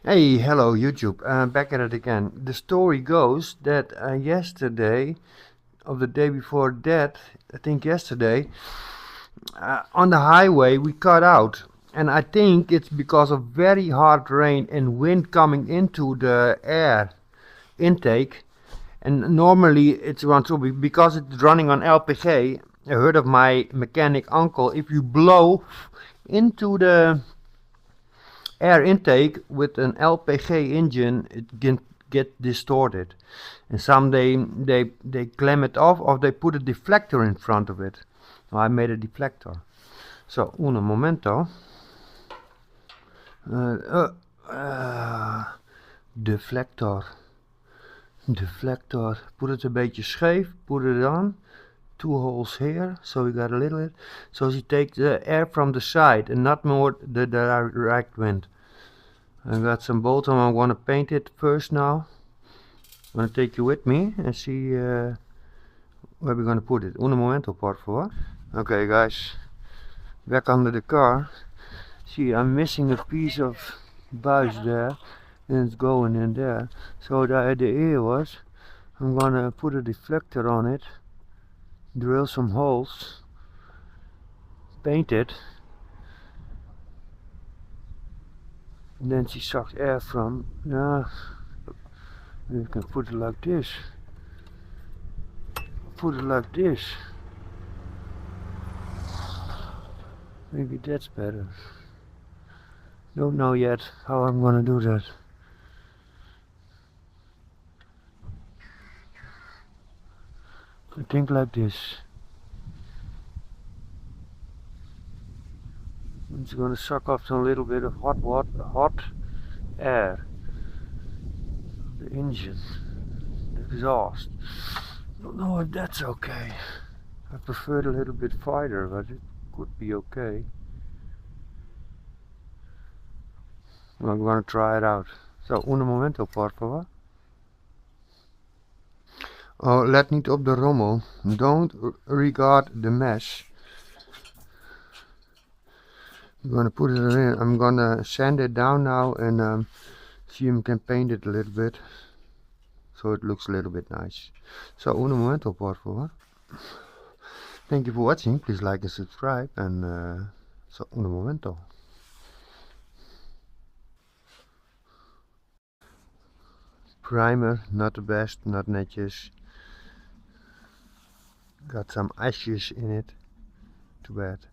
Hey, hello YouTube. Back at it again. The story goes that yesterday, of the day before that, I think yesterday, on the highway we cut out. And I think it's because of very hard rain and wind coming into the air intake. And normally it's run through because it's running on LPG. I heard of my mechanic uncle, if you blow into the air intake with an LPG engine, it can get distorted, and some they clamp it off or they put a deflector in front of it. I made a deflector. So un momento. Deflector. Deflector. Put it een beetje scheef. Put it on. Two holes here, so we got a little bit. So you take the air from the side and not more the direct wind. I got some bolts and I want to paint it first now. I'm going to take you with me and see where we're going to put it. Un momento, por favor. Okay guys, back under the car. See, I'm missing a piece of buis there and it's going in there. So the idea was, I'm going to put a deflector on it, drill some holes, paint it, and then she sucks air from. Yeah, you can put it like this. Put it like this. Maybe that's better. Don't know yet how I'm gonna do that. I think like this. It's gonna suck off some little bit of hot air. The engine, the exhaust. Don't know if that's okay. I prefer it a little bit wider, but it could be okay. Well, I'm gonna try it out. So, un momento, por favor. Oh, let niet op de rommel. Don't regard the mess. I'm gonna put it in. I'm gonna sand it down now and see if I can paint it a little bit, so it looks a little bit nice. So, un momento, por favor. Thank you for watching. Please like and subscribe. And so, un momento. Primer, not the best, not netjes. Got some ashes in it. Too bad.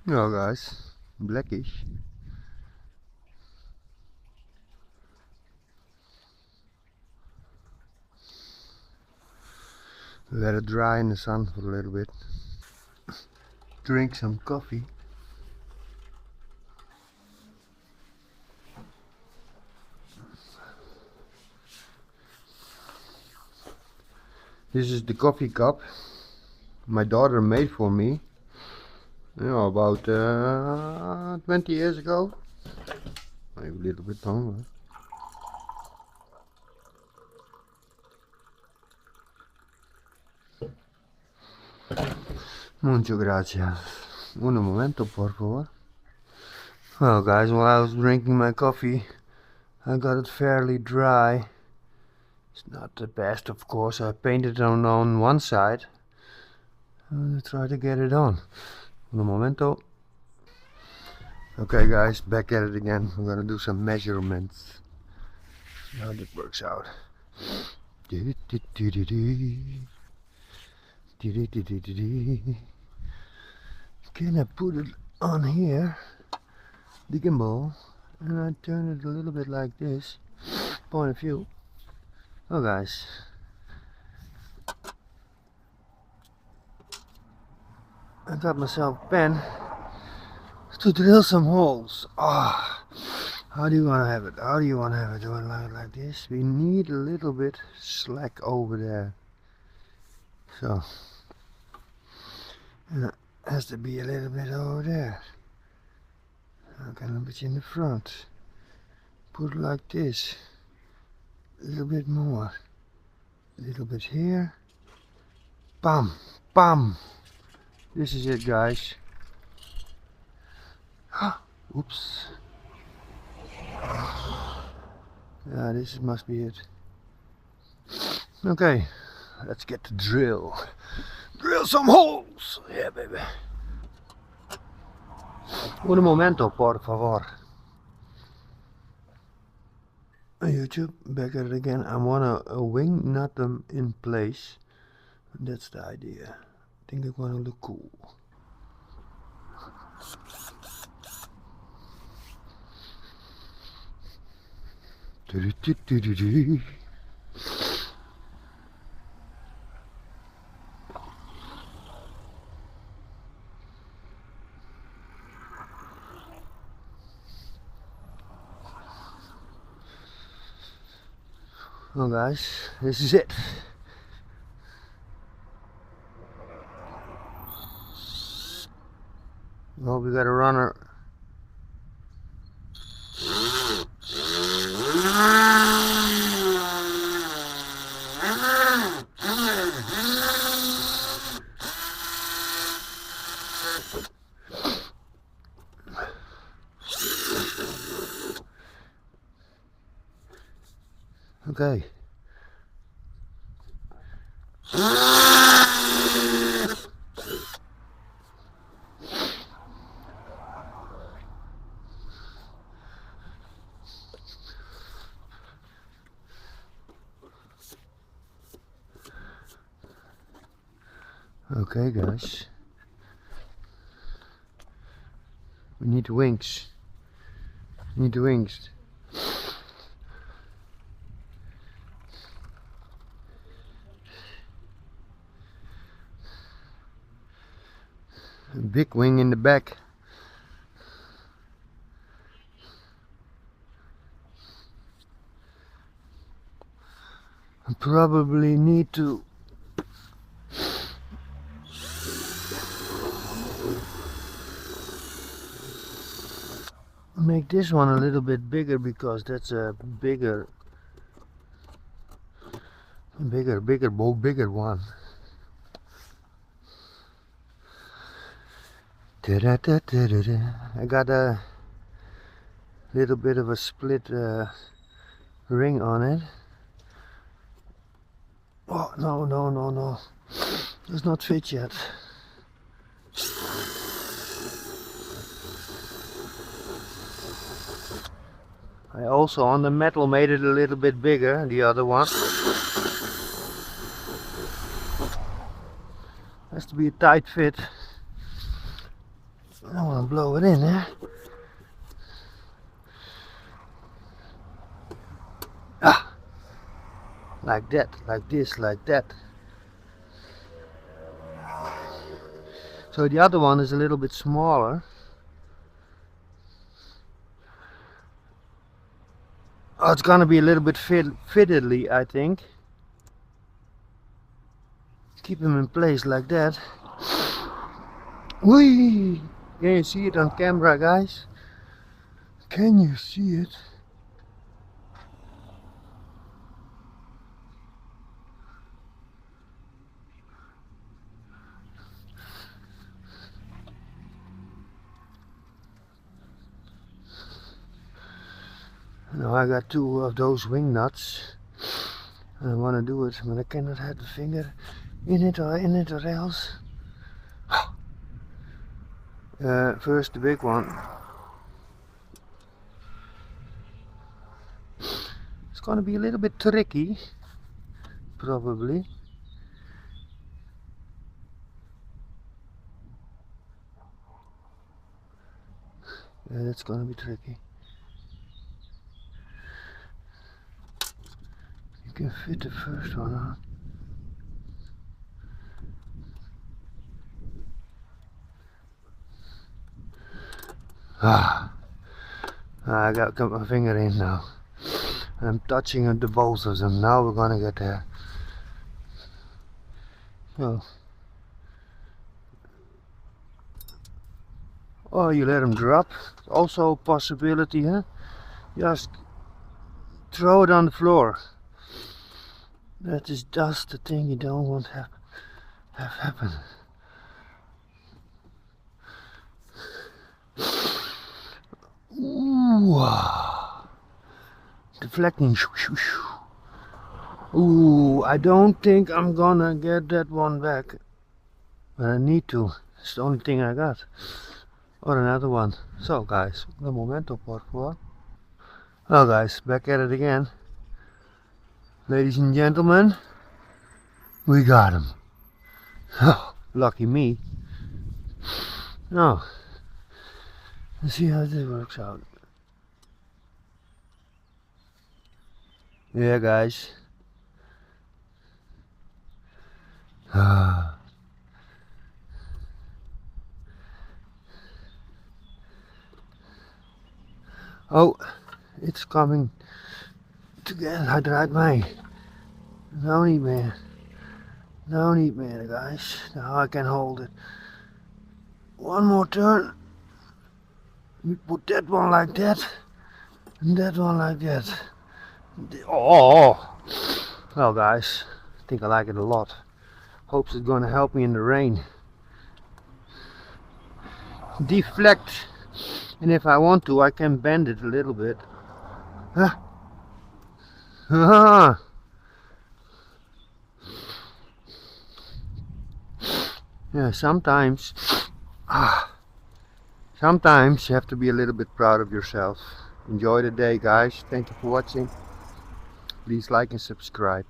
No guys, blackish. Let it dry in the sun for a little bit. Drink some coffee. This is the coffee cup my daughter made for me, you know, about 20 years ago, maybe a little bit longer. Muchas gracias. Un momento, por favor. Well guys, while I was drinking my coffee, I got it fairly dry. It's not the best, of course. I painted it on one side. I'm gonna try to get it on. Un momento. Okay guys, back at it again. We're gonna do some measurements. See how that works out. Can I put it on here, the gimbal, and I turn it a little bit like this, point of view. Oh guys, I got myself a pen to drill some holes. How do you want to have it? How do you want to have it? Do it like this? We need a little bit slack over there. So, and it has to be a little bit over there. Okay, a little bit in the front. Put it like this. A little bit more. A little bit here. Bam! Bam! This is it, guys. Oops. Yeah, this must be it. Okay, let's get the drill. Drill some holes! Yeah, baby. Un momento, por favor. YouTube, back at it again. I want to wing nut them in place. That's the idea. I think it's going to look cool. Well guys, this is it. Well, we got a runner. Okay. Okay guys, we need the wings. We need the wings. A big wing in the back. I probably need to make this one a little bit bigger, because that's a bigger one. I got a little bit of a split ring on it. Oh no, does not fit yet. I also on the metal made it a little bit bigger, the other one. Has to be a tight fit. I don't want to blow it in, eh? Ah! Like that, like this, like that. So the other one is a little bit smaller. Oh, it's gonna be a little bit fiddly, I think. Keep them in place like that. Whee! Can you see it on camera, guys? Can you see it? Now I got two of those wing nuts. I want to do it, but I cannot have the finger in it or else. First the big one. It's gonna be a little bit tricky, probably. Yeah, that's gonna be tricky. You can fit the first one on. I got my finger in now. I'm touching the both of them. Now we're gonna get there. So, or you let them drop. Also a possibility, huh? Just throw it on the floor. That is just the thing you don't want to have happen. Ooh. deflecting. Ooh, I don't think I'm gonna get that one back, but I need to. It's the only thing I got. Or another one. So guys, the momento por favor. Well guys, back at it again. Ladies and gentlemen, we got him. Oh, lucky me. Now, let's see how this works out. Yeah guys. Oh, it's coming together. Hij draait mee. Nou niet meer. Nou niet meer guys. Now I can hold it. One more turn. We put that one like that. And that one like that. Oh! Well guys, I think I like it a lot. Hopes it's gonna help me in the rain. Deflect. And if I want to, I can bend it a little bit. Yeah, sometimes you have to be a little bit proud of yourself. Enjoy the day guys. Thank you for watching. Please like and subscribe.